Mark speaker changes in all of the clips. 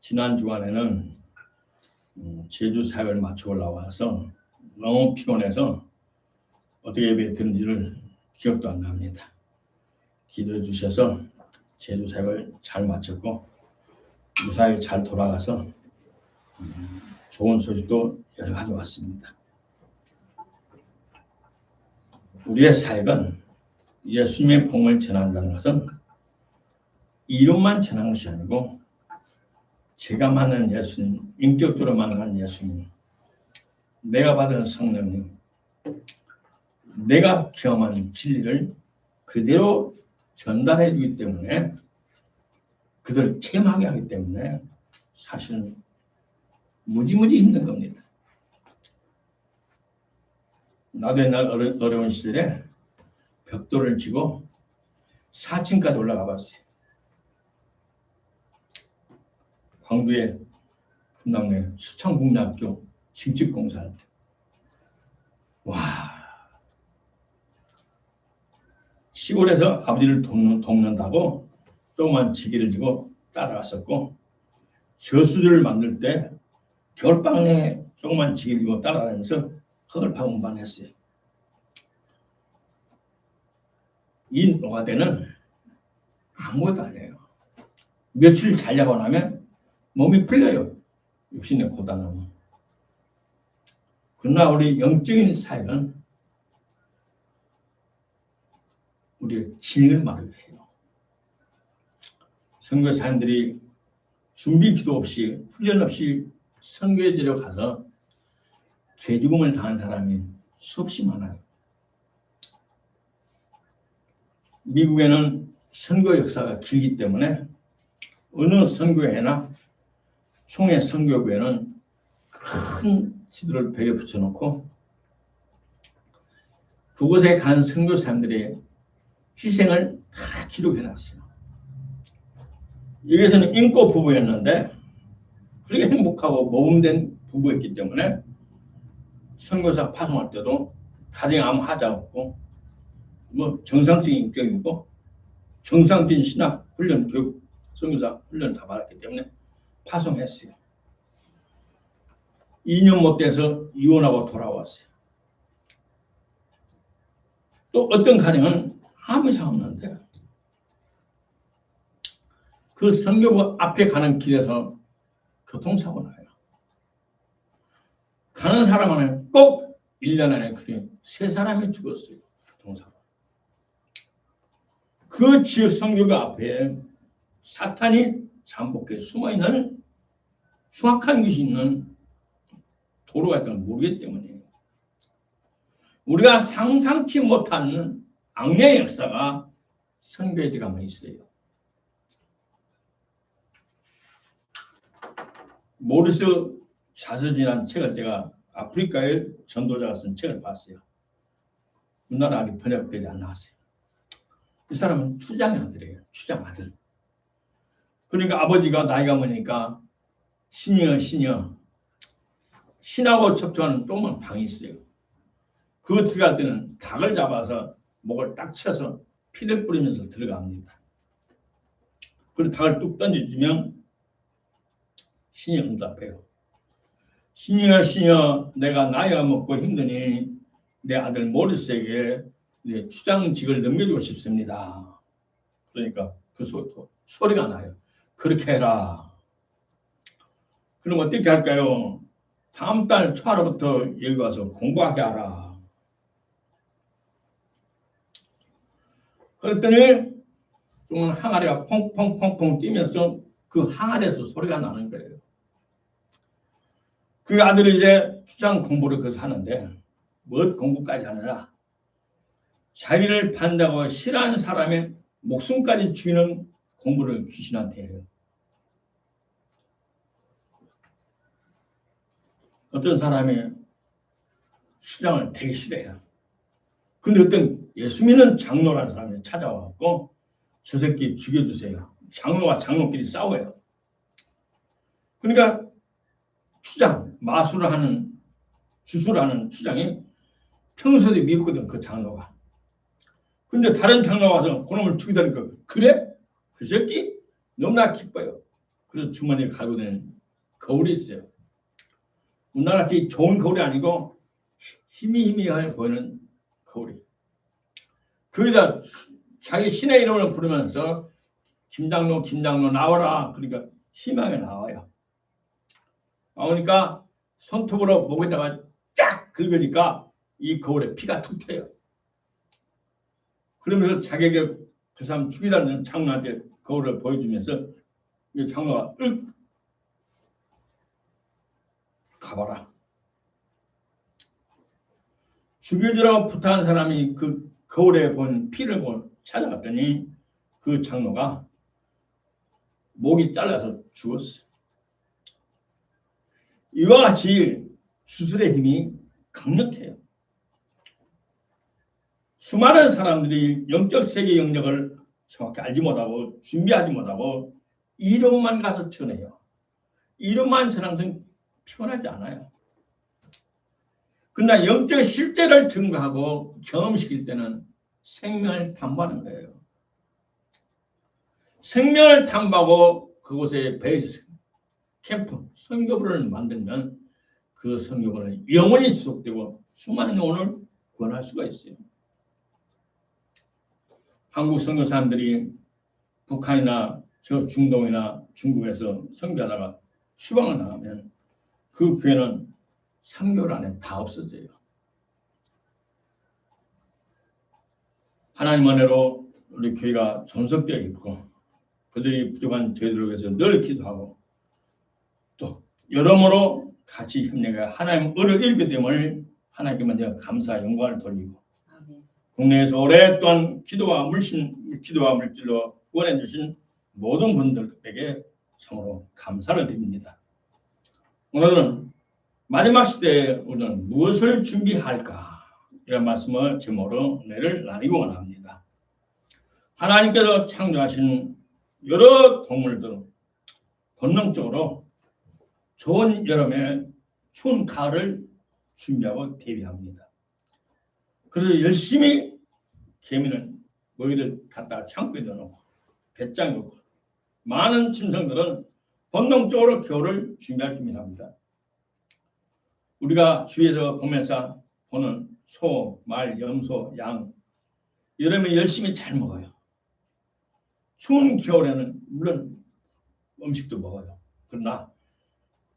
Speaker 1: 지난 주간에는 제주 사역을 마치고 나와서 너무 피곤해서 어떻게 예배 드는지를 기억도 안 납니다. 기도해 주셔서 제주 사역을 잘 마쳤고 무사히 잘 돌아가서 좋은 소식도 여러 가지 왔습니다. 우리의 사역은 예수님의 복음을 전한다는 것은 이름만 전하는 것이 아니고 제가 만난 예수님, 인격적으로 만난 예수님, 내가 받은 성령님, 내가 경험한 진리를 그대로 전달해 주기 때문에 그들을 체험하게 하기 때문에 사실은 무지무지 힘든 겁니다. 나도 옛날 어려운 시절에 벽돌을 쥐고 4층까지 올라가 봤어요. 광주의 금남로에 수창국민학교 증축공사할 때. 와, 시골에서 아버지를 돕는다고 조그만 지기를 지고 따라갔었고, 저수지를 만들 때 겨울방에 조그만 지기를 지고 따라다니면서 흙을 파고 운반했어요. 이 노가대는 아무것도 아니에요. 며칠 자려고 나면 몸이 풀려요. 육신의 고단함은. 그러나 우리 영적인 사역은 우리의 진리를 말해야 해요. 선교사님들이 준비 기도 없이 훈련 없이 선교지로 가서 개죽음을 당한 사람이 수없이 많아요. 미국에는 선교 역사가 길기 때문에 어느 선교회나 총회 선교부에는 큰 지도를 벽에 붙여놓고 그곳에 간 선교사님들의 희생을 다 기록해놨어요. 여기서는 인고 부부였는데 그렇게 행복하고 모범된 부부였기 때문에 선교사 파송할 때도 가정에 아무 하자 없고 뭐 정상적인 인격이고 정상적인 신학 훈련 교육 선교사 훈련 다 받았기 때문에 파송했어요. 2년 못 돼서 이혼하고 돌아왔어요. 또 어떤 가정은 아무 이상 없는데 그 선교부 앞에 가는 길에서 교통사고 나요. 가는 사람은 꼭 1년 안에 그게 3사람이 죽었어요. 교통사고. 그 지역 선교부 앞에 사탄이 잠복해 숨어있는 흉악한 것이 있는 도로가 있다는 걸 모르기 때문에 우리가 상상치 못한 악령의 역사가 선교에 들어가면 있어요. 모리스 자서진이라는 책을 제가 아프리카의 전도자가 쓴 책을 봤어요. 우리나라 아직 번역되지 않았어요. 이 사람은 추장의 아들이에요. 추장 아들. 그러니까 아버지가 나이가 많으니까 신하고 접촉하는 조그만 방이 있어요. 그거 들어갈 때는 닭을 잡아서 목을 딱 쳐서 피를 뿌리면서 들어갑니다. 그리고 닭을 뚝 던져주면 신이 응답해요. 신이여 내가 나이가 먹고 힘드니 내 아들 모리스에게 내 추장직을 넘겨주고 싶습니다. 그러니까 그 소리가 나요. 그렇게 해라. 그럼 어떻게 할까요? 다음 달 초하루부터 여기 와서 공부하게 하라. 그랬더니 좀 항아리가 퐁퐁퐁퐁 뛰면서 그 항아리에서 소리가 나는 거예요. 그 아들이 이제 추장 공부를 거기서 하는데 뭐 공부까지 하느냐? 자기를 판다고 싫어하는 사람의 목숨까지 죽이는 공부를 귀신한테 해요. 어떤 사람이 수장을 되게 싫어해요. 근데 어떤 예수 믿는 장로라는 사람이 찾아와서 저 새끼 죽여주세요. 장로와 장로끼리 싸워요. 그러니까 추장, 마술을 하는, 주술을 하는 추장이 평소에 믿거든, 그 장로가. 근데 다른 장로가 와서 그놈을 죽이다니까, 그래? 그 새끼? 너무나 기뻐요. 그래서 주머니에 가지고 다니는 거울이 있어요. 우리나라같이 좋은 거울이 아니고 희미희미하게 보이는 거울이. 거기다 자기 신의 이름을 부르면서 김장로 나와라. 그러니까 희망이 나와요. 나오니까 손톱으로 목에다가 쫙 긁으니까 이 거울에 피가 툭 튀어요. 그러면서 자기에게 그 사람 죽이다는 장로한테 거울을 보여주면서 이 장로가 가봐라. 죽여주라고 부탁한 사람이 그 거울에 본 피를 찾아갔더니 그 장로가 목이 잘라서 죽었어요. 이와 같이 주술의 힘이 강력해요. 수많은 사람들이 영적 세계 영역을 정확히 알지 못하고 준비하지 못하고 이론만 가서 전해요. 이론만 전하면 피곤하지 않아요. 그러나 영적 실제를 증거하고 경험시킬 때는 생명을 담보하는 거예요. 생명을 담보하고 그곳에 베이스 캠프 선교부를 만들면 그 선교부는 영원히 지속되고 수많은 영혼을 구원할 수가 있어요. 한국 선교사님들이 북한이나 저 중동이나 중국에서 선교하다가 추방을 나가면 그 교회는 3개월 안에 다 없어져요. 하나님 은혜로 우리 교회가 존속되어 있고 그들이 부족한 저희들을 위해서 늘 기도하고 또 여러모로 같이 협력해 하나님 은혜를 입게 됨을 하나님께 먼저 감사 영광을 돌리고 국내에서 오랫동안 기도와 물질로 구원해 주신 모든 분들에게 참으로 감사를 드립니다. 오늘은 마지막 시대에 우리는 무엇을 준비할까? 이런 말씀을 제목으로 은혜를 나누고 원합니다. 하나님께서 창조하신 여러 동물들은 본능적으로 좋은 여름에 추운 가을을 준비하고 대비합니다. 그래서 열심히 개미는 먹이를 갖다가 창고에 넣어놓고 배짱이 놓고 많은 짐승들은 본능적으로 겨울을 준비할 준비합니다. 우리가 주위에서 보면서 보는 소, 말, 염소, 양 여름에 열심히 잘 먹어요. 추운 겨울에는 물론 음식도 먹어요. 그러나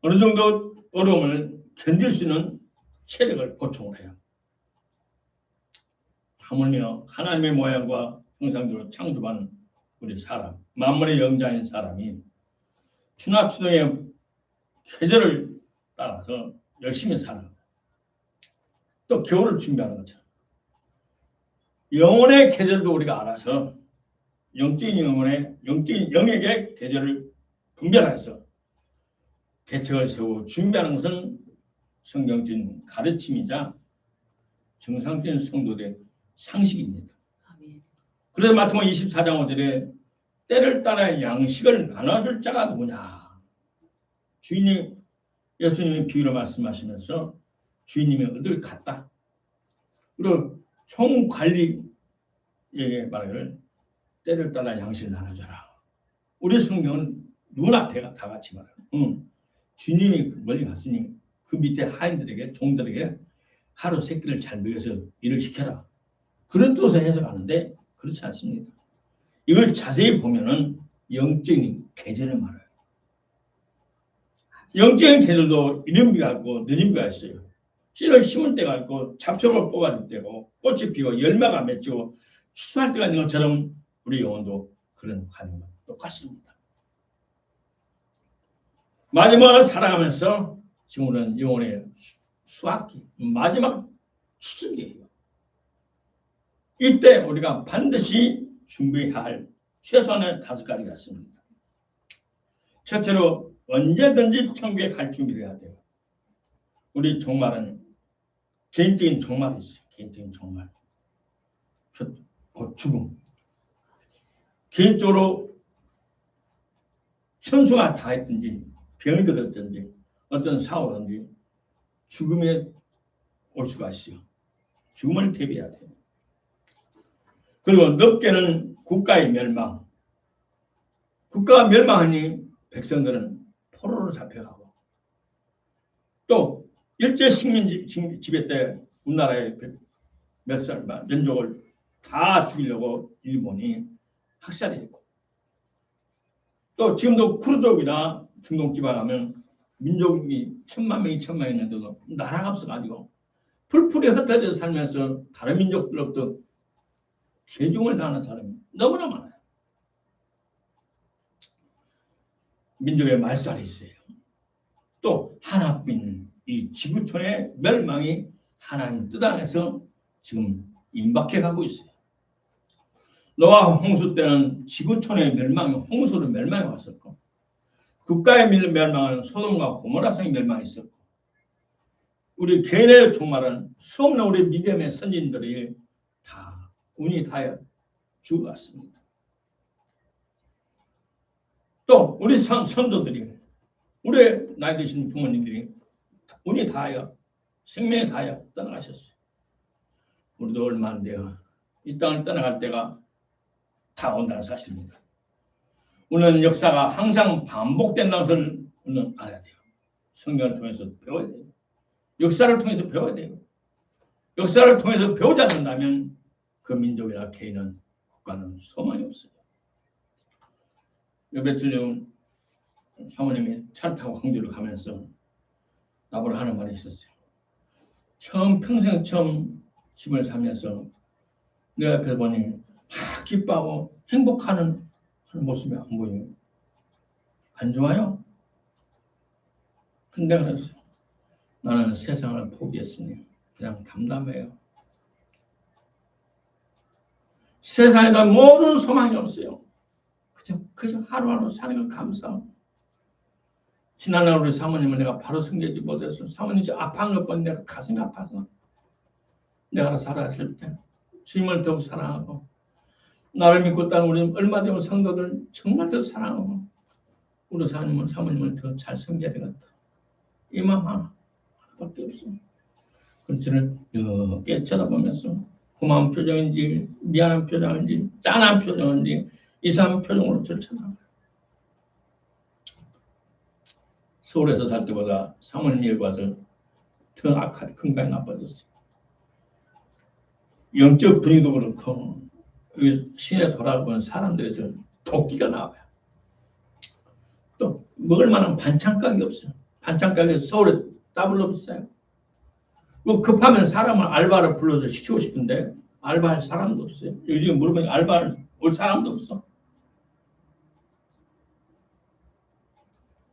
Speaker 1: 어느 정도 어려움을 견딜 수 있는 체력을 보충을 해요. 하물며 하나님의 모양과 형상대로 창조한 우리 사람, 만물의 영장인 사람이 추납추동의 계절을 따라서 열심히 살아요. 또 겨울을 준비하는 거죠. 영혼의 계절도 우리가 알아서 영적인 영역의 계절을 분별해서 대책을 세우고 준비하는 것은 성경적인 가르침이자 정상적인 성도들의 상식입니다. 그래서 마태복음 24장 5절에 때를 따라 양식을 나눠줄 자가 누구냐. 예수님이 비유로 말씀하시면서 주인님이 어딜 갔다. 그리고 총관리에게 말하기를 때를 따라 양식을 나눠줘라. 우리 성경은 누구나 다 같이 말해요. 주님이 멀리 갔으니 그 밑에 하인들에게 종들에게 하루 세 끼를 잘 먹여서 일을 시켜라. 그런 뜻으로 해석하는데 그렇지 않습니다. 이걸 자세히 보면은 영적인 계절을 말해요. 영적인 계절도 이른비가 있고 늦은비가 있어요. 씨를 심을 때가 있고 잡초를 뽑아줄 때고 꽃이 피고 열매가 맺히고 추수할 때가 있는 것처럼 우리 영혼도 그런 과정과 똑같습니다. 마지막을 살아가면서 지금 우리는 영혼의 수학기 마지막 추수기예요. 이때 우리가 반드시 준비해야 할 최소한의 5가지가 있습니다. 첫째로 언제든지 천국에 갈 준비를 해야 돼요. 우리 종말은 개인적인 종말이 있어요. 개인적인 종말. 곧 죽음. 개인적으로 천수가 다 했든지 병이 들었든지 어떤 사고든지 죽음에 올 수가 있어요. 죽음을 대비해야 돼요. 그리고 넓게는 국가의 멸망. 국가가 멸망하니 백성들은 포로로 잡혀가고 또 일제 식민 지배 때 우리나라의 몇 살만 민족을 다 죽이려고 일본이 학살했고 또 지금도 쿠르족이나 중동 지방 가면 민족이 1000만 명, 2000만 있는데도 나라가 없어가지고 풀풀이 흩어져 살면서 다른 민족들로부터 개종을 당하는 사람이 너무나 많아요. 민족의 말살이 있어요. 또 하나뿐 이 지구촌의 멸망이 하나님 뜻 안에서 지금 임박해 가고 있어요. 노아 홍수 때는 지구촌의 멸망이 홍수로 멸망이 왔었고 국가의 멸망은 소돔과 고모라성의 멸망이 있었고 우리 개인의 종말은 수없는 우리 믿음의 선진들이 다 운이 닿아 죽어갔습니다. 또 우리 선조들이 우리 나이 드신 부모님들이 운이 닿아요. 생명이 닿아요. 떠나가셨어요. 우리도 얼마 안 돼요. 이 땅을 떠나갈 때가 다 온다는 사실입니다. 우리는 역사가 항상 반복된다는 것을 우리는 알아야 돼요. 성경을 통해서 배워야 돼요. 역사를 통해서 배워야 돼요. 역사를 통해서 배우지 않는다면 그 민족이나 개인은 국가는 소망이 없어요. 며칠 전 사모님이 차를 타고 광주를 가면서 나보러 하는 말이 있었어요. 평생 처음 집을 살면서 내 앞에 보니 막 기뻐하고 행복하는 모습이 안 보여요. 안 좋아요? 근데 그랬어요. 나는 세상을 포기했으니 그냥 담담해요. 세상에다 모든 소망이 없어요. 그저 하루하루 사는 건 감사하고. 지난날 우리 사모님을 내가 바로 섬기지 못해서 사모님 아파한 것 보니 내가 가슴이 아파서 내가 살아왔을 때 주님을 더욱 사랑하고 나를 믿고 따른 우리 얼마 되면 성도들 정말 더 사랑하고 우리 사모님을 더 잘 섬겨야 되겠다. 이 마음 하나밖에 없어. 그렇지를 이렇게 쳐다보면서 고마운 표정인지 미안한 표정인지 짠한 표정인지 이상한 표정으로 저를 쳐다봐요. 서울에서 살 때보다 사모님 여기 와서 더 악하게 건강이 나빠졌어요. 영적 분위기도 그렇고 여기 시내 돌아보는 사람들에서 도끼가 나와요. 또 먹을 만한 반찬 가격이 없어요. 반찬 가격이 서울에 더블로 비싸요. 뭐 급하면 사람을 알바를 불러서 시키고 싶은데 알바할 사람도 없어요. 요즘 물어보니 알바를 올 사람도 없어.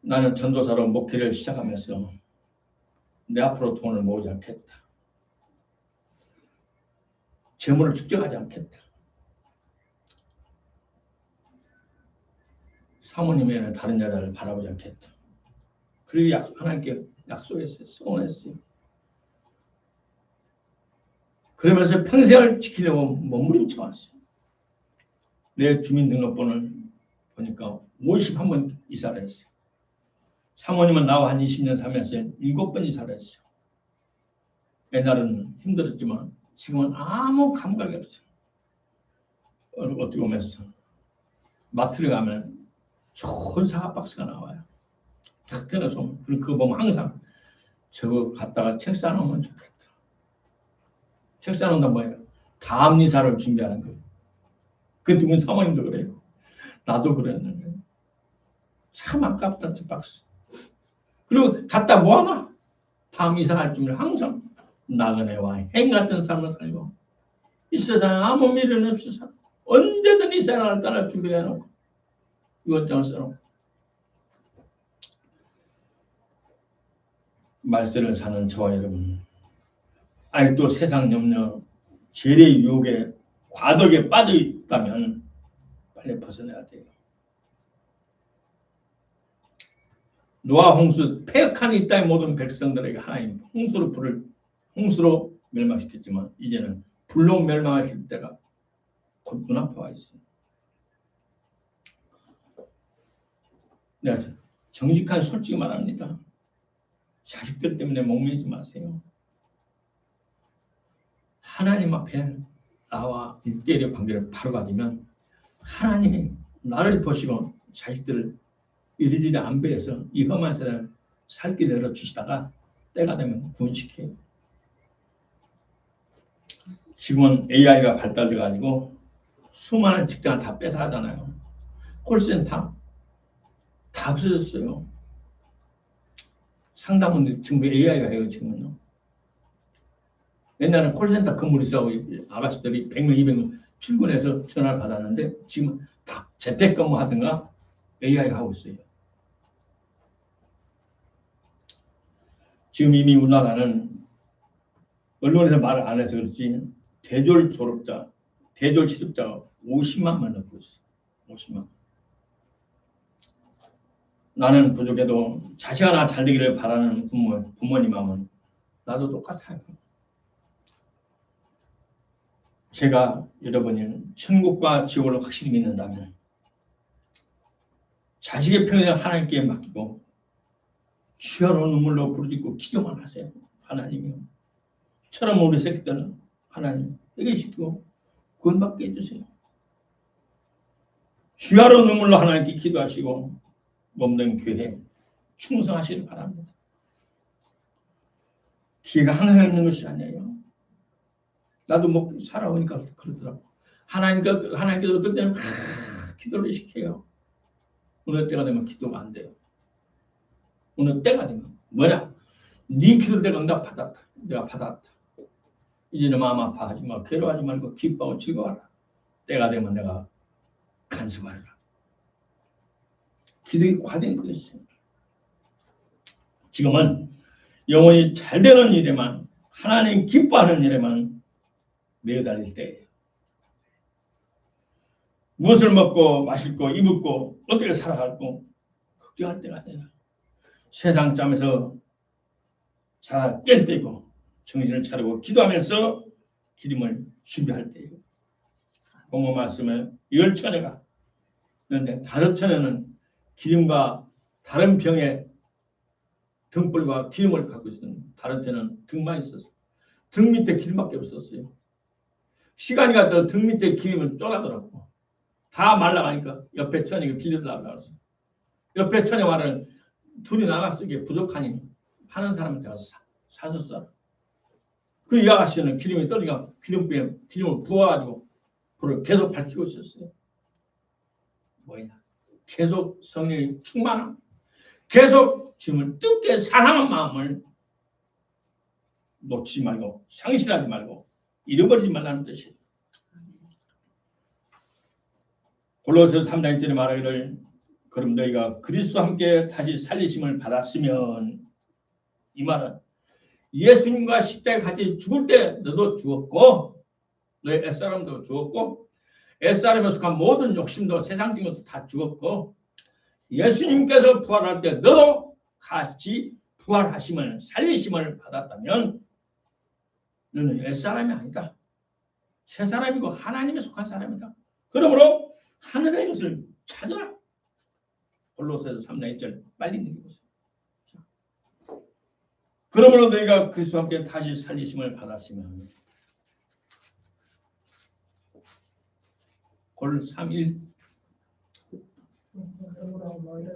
Speaker 1: 나는 전도사로 목회를 시작하면서 내 앞으로 돈을 모으지 않겠다. 재물을 축적하지 않겠다. 사모님 외에는 다른 여자를 바라보지 않겠다. 그리고 하나님께 약속했어요. 소원했어요. 그러면서 평생을 지키려고 몸부림쳐 왔어요. 내 주민등록번호를 보니까 51번 이사를 했어요. 사모님은 나와 한 20년 살면서 7번 이사를 했어요. 옛날은 힘들었지만 지금은 아무 감각이 없어요. 어떻게 보면서 마트를 가면 좋은 사과 박스가 나와요. 탁 뜯어서 그거 보면 항상 저거 갖다가 책 싸놓으면 좋겠다. 책 싸놓는다 뭐예요? 다음 이사를 준비하는 거예요. 그 누군 사모님도 그래요. 나도 그랬는데 참 아깝다 저 박스. 그리고 갖다 모아놔. 다음 이사할 준비를 항상 나그네와 행 같은 삶을 살고 이 세상에 아무 미련 없이 살고 언제든 이 생활을 따라 준비해놓고 이것저것 써놓고 말세를 사는 저와 여러분 아직도 세상 염려 죄의 유혹에 과덕에 빠져 있다면 빨리 벗어나야 돼요. 노아 홍수 폐역한 이 땅의 모든 백성들에게 하나님 홍수로 멸망시켰지만 이제는 불로 멸망하실 때가 곧 눈앞에 와 있어요. 내가 정직한 솔직히 말합니다. 자식들 때문에 목매지 마세요. 하나님 앞에 나와 1대1의 관계를 바로 가지면 하나님이 나를 보시고 자식들을 이리저리 안배해서 이 험한 세상을 살기 내려주시다가 때가 되면 구원시켜요. 지금은 AI가 발달돼가지고 수많은 직장을 다 뺏어가잖아요. 콜센터 다 없어졌어요. 상담은 전부 AI가 해요. 지금은요. 옛날에는 콜센터 건물에서 아가씨들이 100명, 200명 출근해서 전화를 받았는데 지금 다 재택근무 하든가 AI가 하고 있어요. 지금 이미 우리나라는 언론에서 말을 안 해서 그렇지 대졸 졸업자, 대졸 취득자가 50만만 넘고 있어요. 50만. 나는 부족해도 자식 하나 잘 되기를 바라는 부모님 마음은 나도 똑같아요. 제가 여러분이 천국과 지옥을 확실히 믿는다면 자식의 평생 하나님께 맡기고 주야로 눈물로 부르짖고 기도만 하세요. 하나님이요. 처럼 우리 새끼들은 하나님 회개시키고 구원받게 해주세요. 주야로 눈물로 하나님께 기도하시고 몸된 교회 충성하시길 바랍니다. 기회가 항상 있는 것이 아니에요. 나도 뭐 살아오니까 그러더라고. 하나님께서 어떨 때는 기도를 시켜요. 어느 때가 되면 기도가 안 돼요. 어느 때가 되면 뭐냐? 네 기도 내가 응답 받았다. 내가 받았다. 이제는 마음 아파하지 마. 괴로워하지 말고 기뻐하고 즐거워하라. 때가 되면 내가 간수하리라. 기도의 과정이 그랬어요. 지금은 영혼이 잘 되는 일에만 하나님 기뻐하는 일에만 매달릴 때예요. 무엇을 먹고 마실 거 입을고 어떻게 살아갈고 걱정할 때가 아니라 세상 잠에서 자 깰 때고 정신을 차리고 기도하면서 기름을 준비할 때예요. 본문 말씀에 10처녀가 그런데 5처녀는 기름과 다른 병에 등불과 기름을 갖고 있었는데 다른 처녀는 등만 있었어요. 등 밑에 기름밖에 없었어요. 시간이 가도 등 밑에 기름을 쪼라더라고. 다 말라가니까 옆에 처녀가 빌려달라고 그랬어요. 옆에 처녀 말은 둘이 나갔어. 이게 부족하니 파는 사람한테 가서 사서 써. 그 이 아가씨는 기름이 떨리니까 기름을 부어가지고 불을 계속 밝히고 있었어요. 뭐냐? 계속 성령의 충만함, 계속 주님을 뜨겁게 사랑한 마음을 놓치지 말고 상실하지 말고 잃어버리지 말라는 뜻이에요. 골로새서 3장 1절에 말하기를 그럼 너희가 그리스도와 함께 다시 살리심을 받았으면 이 말은 예수님과 십자가에 같이 죽을 때 너도 죽었고 너희 옛사람도 죽었고 옛사람에 속한 모든 욕심도 세상적인 것도 다 죽었고 예수님께서 부활할 때 너도 같이 부활하심을 살리심을 받았다면 너는 옛사람이 아니다. 새사람이고 하나님에 속한 사람이다. 그러므로 하늘의 것을 찾아라. 골로새서 3장 1절 빨리 읽어보세요. 그러므로 너희가 그리스도와 함께 다시 살리심을 받았으면 골 3.1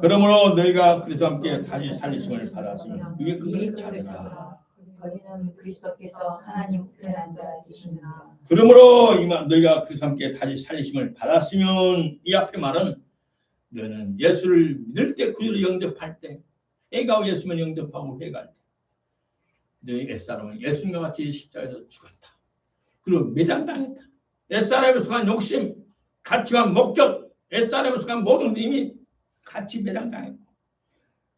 Speaker 1: 그러므로 너희가 그리스도와 함께 다시 살리심을 받았으면 위의 것을 찾으라.
Speaker 2: 거기는 그리스도께서 하나님 우편에 앉아 계시느니라.
Speaker 1: 그러므로 너희가 그리스도와 함께 다시 살리심을 받았으면 이 앞에 말은 너는 예수를 믿을 때 구주를 영접할 때 회개하고 예수만 영접하고 회개할 때 너희 옛사람은 예수님과 같이 십자가에서 죽었다. 그리고 매장당했다. 옛사람에 속한 욕심, 가치관, 목적, 옛사람에 속한 모든 것이 이미 같이 매장당했고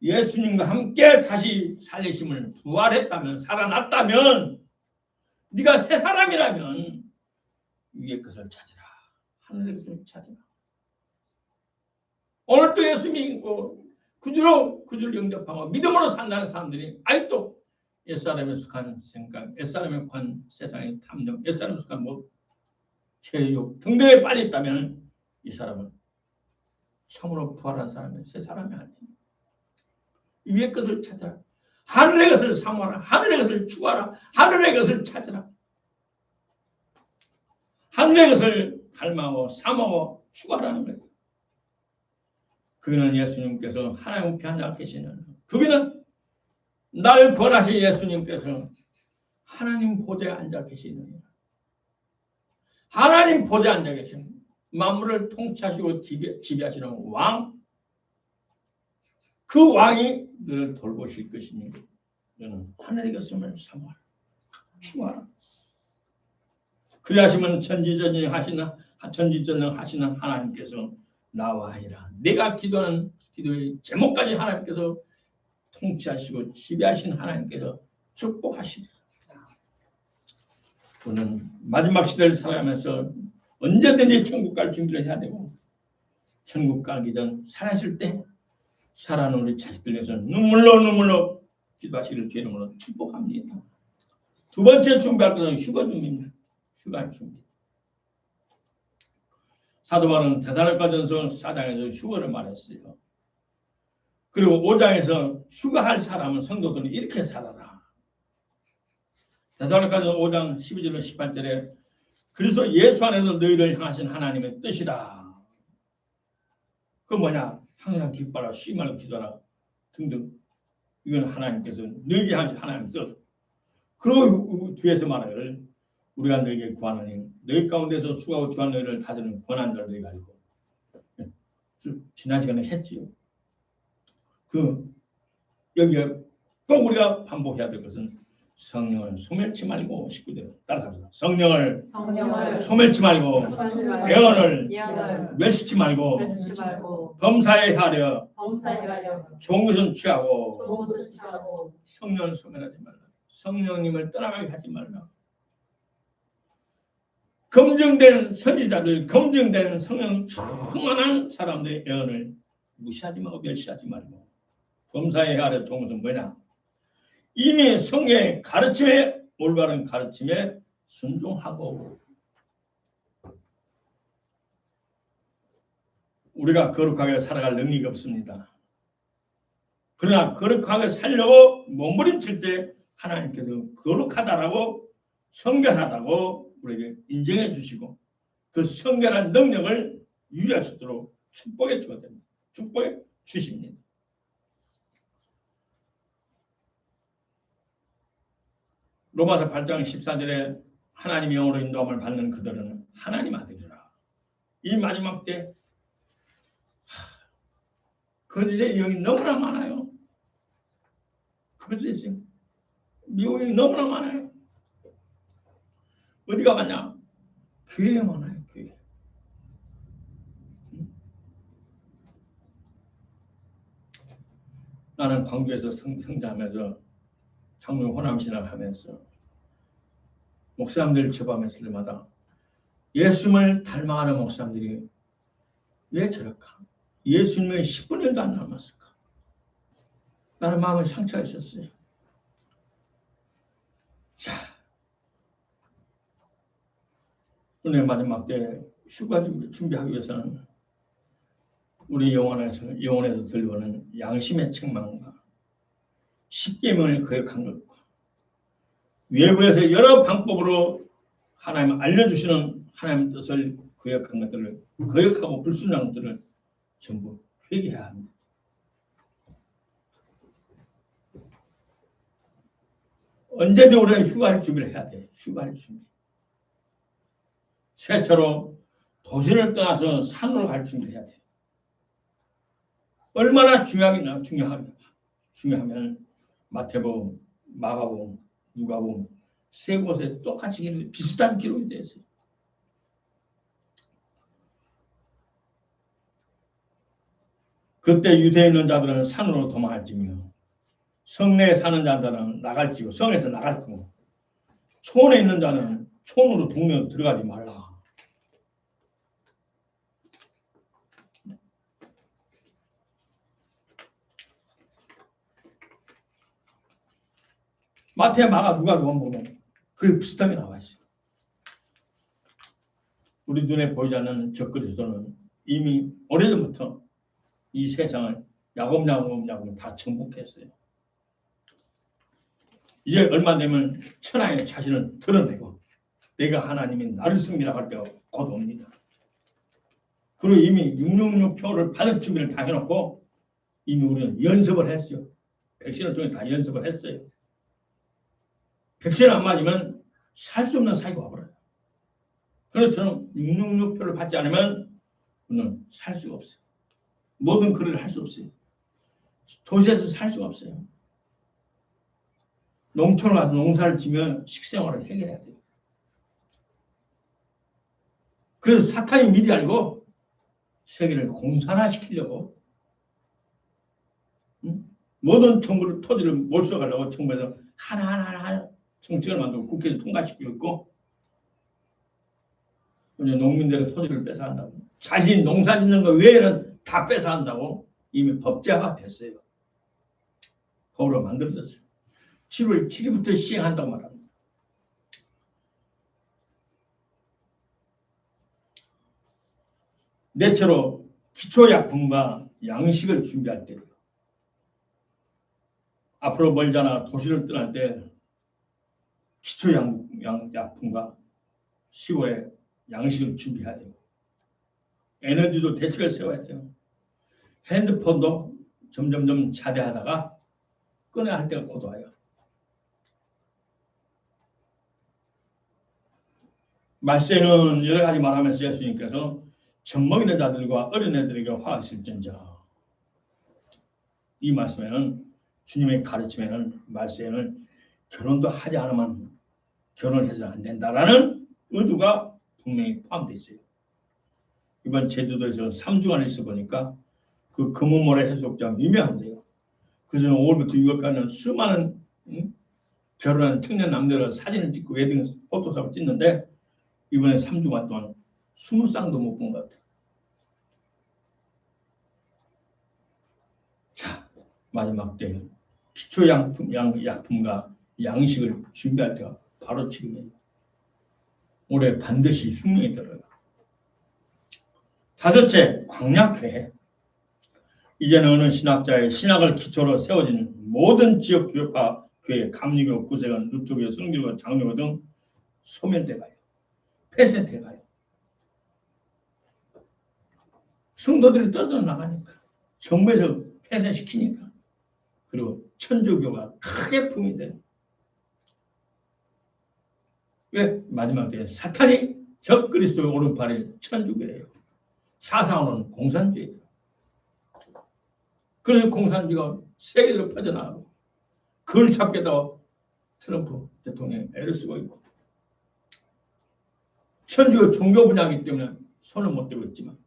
Speaker 1: 예수님과 함께 다시 살리심을 부활했다면 살아났다면 네가 새 사람이라면 위의 것을 찾으라. 하늘의 것을 찾으라. 오늘도 예수 믿고 구주를 영접하고 믿음으로 산다는 사람들이 아직도 옛사람에 속한 생각, 옛사람에 속한 세상의 탐욕, 옛사람에 속한 죄욕 등등에 빠져있다면 이 사람은 참으로 부활한 사람이 새 사람이 아니에요. 위의 것을 찾아라. 하늘의 것을 사모하라. 하늘의 것을 추구하라. 하늘의 것을 찾으라. 하늘의 것을 갈망하고 사모하고 추구하라는 거예요. 그는 예수님께서 하나님 우편에 앉아 계시는, 그는 날 구원하신 예수님께서 하나님 보좌에 앉아 계시느니라. 하나님 보좌에 앉아 계시는, 만물을 통치하시고 지배하시는 왕, 그 왕이 너를 돌보실 것이니 너는 하늘의 것임을 사모하라. 추구하라. 그리하시면 전지전능 하시는 하나님께서 나와 하리라. 내가 기도하는 기도의 제목까지 하나님께서 통치하시고 지배하신 하나님께서 축복하시리라. 우리는 마지막 시대를 살아가면서 언제든지 천국 갈 준비를 해야 되고, 천국 가기 전 살아있을 때 살아는 우리 자식들 위해서 눈물로 기도하시기를 주의 이름으로 축복합니다. 두 번째 준비할 것은 휴가 준비입니다. 휴가 준비. 사도 바울은 데살로니가전서 4장에서 휴가를 말했어요. 그리고 5장에서 휴가할 사람은 성도들은 이렇게 살아라. 데살로니가전서 5장 12절로 18절에 그래서 예수 안에서 너희를 향하신 하나님의 뜻이다. 그 뭐냐? 항상 기뻐라, 쉬지 말고 기도하라 등등. 이건 하나님께서 너희에게 하신 하나님의 뜻. 그리고 뒤에서 말하기를 우리가 너희에게 구하노니 너희 가운데서 수고하고 주한 너희를 다스리는 권한 자를 너희가 알고. 지난 시간에 했지요. 여기에 꼭 우리가 반복해야 될 것은 성령을 소멸치 말고, 19대로 따라갑니다. 성령을 소멸치 말고, 예언을 멸시치 말고, 범사에 하려 좋은 것은 취하고 성령을 소멸하지 말라. 성령님을 떠나가게 하지 말라. 검증된 선지자들, 검증된 성령 충만한 사람들의 예언을 무시하지 말고 멸시하지 말고, 범사에 하려 좋은 것은 뭐냐? 이미 성경의 가르침에, 올바른 가르침에 순종하고, 우리가 거룩하게 살아갈 능력이 없습니다. 그러나 거룩하게 살려고 몸부림칠 때 하나님께서 거룩하다라고, 성결하다고 우리에게 인정해 주시고, 그 성결한 능력을 유지할 수 있도록 축복해 주어야 됩니다. 축복해 주십니다. 로마서 8장 14절에 하나님의 영으로 인도함을 받는 그들은 하나님 아들이라. 이 마지막 때 거짓의 영이 너무나 많아요. 거짓의 영, 미혹이 너무나 많아요. 어디가 많냐? 교회에 많아요. 교회. 나는 광주에서 성장하면서 장로 호남신학을 하면서 목사님들 접하면서 때마다 예수님을 닮아가는 목사님들이 왜 저럴까? 예수님의 10분의 1도 안 남았을까? 나는 마음에 상처가 있었어요. 자, 오늘 마지막 때 휴가 준비하기 위해서는 우리 영혼에서 들려오는 양심의 책망과 십계명을 거역한 것과 외부에서 여러 방법으로 하나님 알려주시는 하나님의 뜻을 거역한 것들을, 거역하고 불순종한 것들을 전부 회개해야 합니다. 언제든 우리는 휴가할 준비를 해야 돼. 휴가할 준비. 새처로 도시를 떠나서 산으로 갈 준비를 해야 돼. 얼마나 중요하면 마태복음, 마가복음, 누가복음 세 곳에 똑같이 비슷한 기록이 되어 있어요. 그때 유대에 있는 자들은 산으로 도망할지며 성내에 사는 자들은 나갈지고, 성에서 나갈 거고, 촌에 있는 자는 촌으로 동네로 들어가지 말라. 마태, 마가, 누가복음 보면 그게 비슷하게 나와 있어요. 우리 눈에 보이지 않는 저 그리스도는 이미 오래전부터 이 세상을 야곱야곱 다 정복했어요. 이제 얼마 되면 천하의 자신을 드러내고 내가 하나님이 나를 승리라고 할 때가 곧 옵니다. 그리고 이미 666표를 받을 준비를 다 해놓고 이미 우리는 연습을 했어요. 백신을 통해 다 연습을 했어요. 백신 안 맞으면 살 수 없는 사이가 와버려요. 그래서 저는 666표를 받지 않으면 우리는 살 수가 없어요. 모든 거래를 할 수 없어요. 도시에서 살 수가 없어요. 농촌에 가서 농사를 지면 식생활을 해결해야 돼요. 그래서 사탄이 미리 알고 세계를 공산화시키려고 모든 정부를 토지를 몰수하려고 정부에서 하나하나 정책을 만들고 국회에서 통과시키고 있고 이제 농민들의 토지를 뺏어간다고 자신 농사 짓는 거 외에는 다 뺏어간다고 이미 법제화가 됐어요. 법으로 만들어졌어요. 7월 7일부터 시행한다고 말합니다. 넷째로 기초약품과 양식을 준비할 때 앞으로 멀잖아 도시를 떠날 때 기초약품과 시골에 양식을 준비해야 되고 에너지도 대책을 세워야 돼요. 핸드폰도 점점점 자대하다가 꺼내야 할 때가 곧 와요. 말세는 여러 가지 말하면서 예수님께서 젖먹이는 자들과 어린애들에게 화가 있을진저 이 말씀에는 주님의 가르침에는 말세에는 결혼도 하지 않으면 결혼해서는 안 된다라는 의도가 분명히 포함되어 있어요. 이번 제주도에서 3주간에 있어 보니까 그 금은모래 해수욕장 유명한데요. 그래서 5월부터 6월까지는 수많은 결혼한 청년 남녀가 사진을 찍고 웨딩 포토샵을 찍는데 이번에 3주간 동안 20쌍도 못 본 것 같아요. 자, 마지막 때 기초약품과 양식을 준비할 때가 바로 지금이에요. 올해 반드시 흉년이 들어요. 다섯째, 광약회. 이제는 어느 신학자의 신학을 기초로 세워진 모든 지역 교회파 교회, 감리교, 구세관, 누토교, 성교교, 장로교 등 소멸돼 가요. 폐쇄돼 가요. 성도들이 떨어져 나가니까 정부에서 폐쇄시키니까 그리고 천주교가 크게 붐이 돼요. 왜? 마지막 때 사탄이 적 그리스도의 오른팔이 천주교예요. 사상으로는 공산주의예요. 그래서 공산주의가 세계적으로 퍼져나가고 그걸 잡겠다고 트럼프 대통령이 애를 쓰고 있고 천주교 종교 분야이기 때문에 손을 못 대고 있지만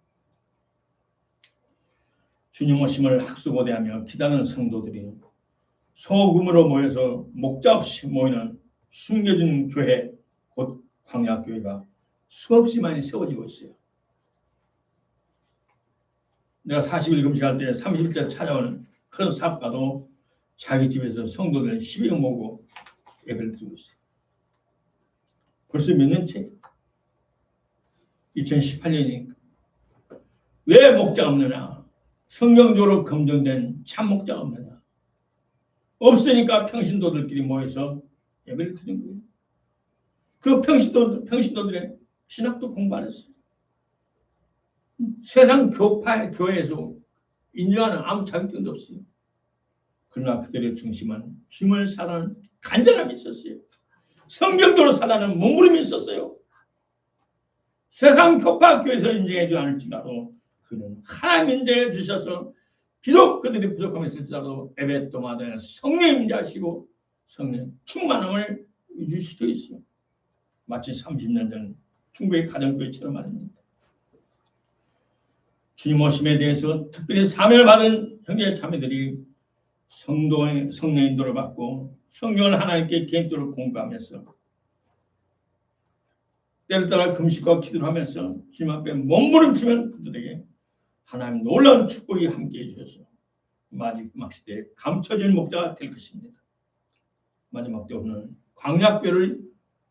Speaker 1: 주님 오심을 학수고대하며 기다리는 성도들이 소금으로 모여서 목자 없이 모이는 숨겨진 교회 곧 광야교회가 수없이 많이 세워지고 있어요. 내가 40일 금식할 때 30일째 찾아오는 큰 사업가도 자기 집에서 성도들 10여 모으고 예배를 드리고 있어요. 벌써 몇 년째? 2018년이니까. 왜 목자가 없느냐? 성경적으로 검증된 참 목자가 없느냐? 없으니까 평신도들끼리 모여서 예배를 드리는 거예요. 그 평신도들의 신학도 공부 안 했어요. 세상 교파의 교회에서 인정하는 아무 자격증도 없어요. 그러나 그들의 중심은 주님을 사랑하는 간절함이 있었어요. 성경적으로 살아가는 몸부림이 있었어요. 세상 교파 교회에서 인정해주지 않을지라도 그는 하나님 인정해 주셔서 비록 그들이 부족함이 있을지라도 예배도마다 성령 임재하시고 성령 충만함을 유지시켜 있어요. 마치 30년 전 중국의 가정교회처럼 말입니다. 주님 오심에 대해서 특별히 사명을 받은 형제 자매들이 성도의 성령 인도를 받고 성경을 하나님께 개인적으로 공부하면서 때를 따라 금식과 기도를 하면서 주님 앞에 몸부림치면 그들에게 하나님 놀라운 축복이 함께해 주셔서 마지막 시대에 감춰진 목자가 될 것입니다. 마지막 때 오는 광약교를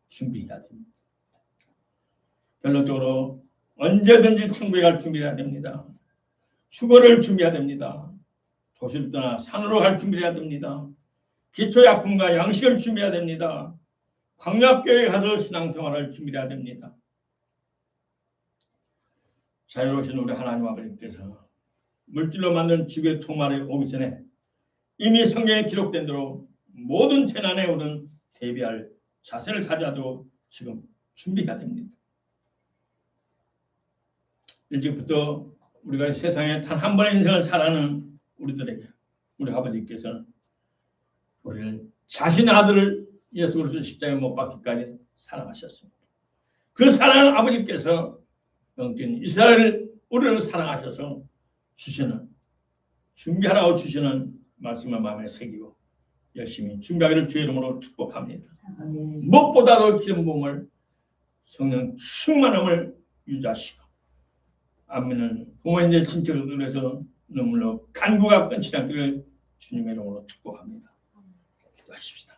Speaker 1: 준비해야 됩니다. 결론적으로 언제든지 천국에 갈 준비를 해야 됩니다. 휴거를 준비해야 됩니다. 도시를 떠나 산으로 갈 준비를 해야 됩니다. 기초약품과 양식을 준비해야 됩니다. 광약교회에 가서 신앙생활을 준비해야 됩니다. 자유로우신 우리 하나님 아버지께서 물질로 만든 지구의 통말이 오기 전에 이미 성경에 기록된 대로 모든 재난에 우리는 대비할 자세를 가져도 지금 준비가 됩니다. 일찍부터 우리가 세상에 단 한 번의 인생을 살아가는 우리들에게 우리 아버지께서는 우리를 자신의 아들을 예수 그리스도 십자가에 못 박기까지 사랑하셨습니다. 그 사랑하는 아버지께서 영적인 이스라엘 우리를 사랑하셔서 주시는 준비하라고 주시는 말씀을 마음에 새기고 열심히 준비하기를 주의 이름으로 축복합니다. 무엇보다도 기름 부음을 성령 충만함을 유지하시고 아멘은 부모님들 친척을 위해서 눈물로 간구가 끊지 않기를 주님의 이름으로 축복합니다. 기도하십시다.